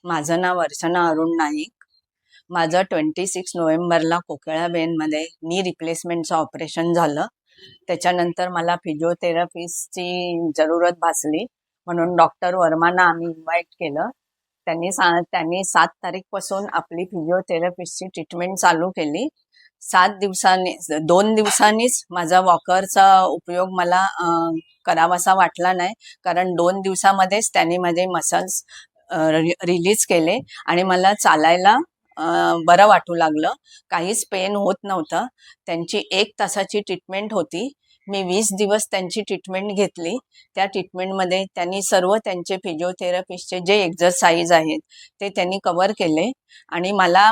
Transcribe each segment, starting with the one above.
माझं नाव अर्चना अरुण नाईक. माझं 26 नोव्हेंबरला कोकिळाबेनमध्ये नी रिप्लेसमेंटचं ऑपरेशन झालं. त्याच्यानंतर मला फिजिओथेरपिस्टची जरूरत भासली, म्हणून डॉक्टर वर्मांना आम्ही इन्व्हाइट केलं. त्यांनी 7 तारीखपासून आपली फिजिओथेरपिस्टची ट्रीटमेंट चालू केली. 2 दिवसांनीच माझा वॉकरचा उपयोग मला करावासा वाटला नाही, कारण 2 दिवसामध्येच त्यांनी माझे मसल्स रिलीज केले आणि मला चालायला बरं वाटू लागलं. काहीच पेन होत नव्हतं. त्यांची 1 तासाची ट्रीटमेंट होती. मी 20 दिवस त्यांची ट्रीटमेंट घेतली. त्या ट्रीटमेंटमध्ये त्यांनी सर्व त्यांचे फिजिओथेरपिस्टचे जे एक्झरसाइज आहेत ते त्यांनी कव्हर केले आणि मला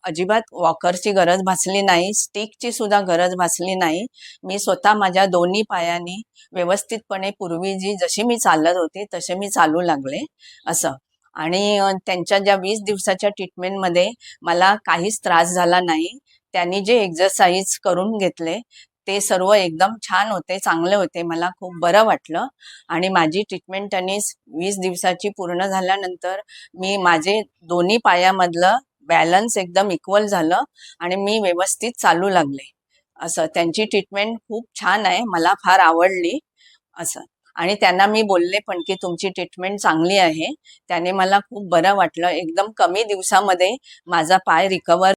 अजिबात वॉकरची गरज भासली नाही, स्टिकची सुद्धा गरज भासली नाही. मी स्वतः माझ्या दोन्ही पायांनी व्यवस्थितपणे पूर्वी जशी मी चालत होते तसे मी चालू लागले असं. आणि त्यांच्या ज्या 20 दिवसाच्या ट्रीटमेंटमध्ये मला काहीच त्रास झाला नाही. त्यांनी जे एक्झरसाइज करून घेतले ते सर्व एकदम छान होते, चांगले होते. मला खूप बरं वाटलं आणि माझी ट्रीटमेंट त्यांनी 20 दिवसाची पूर्ण झाल्यानंतर माझे दोन्ही पायामधलं बॅलन्स एकदम इक्वल झालं आणि मी व्यवस्थित चालू लागले असं. त्यांची ट्रीटमेंट खूप छान आहे, मला फार आवडली असं. आणि त्यांना मी बोलले पण की तुमची ट्रीटमेंट चांगली आहे. त्याने मला खूप बरं वाटलं. एकदम कमी दिवसामध्ये माझा पाय रिकवर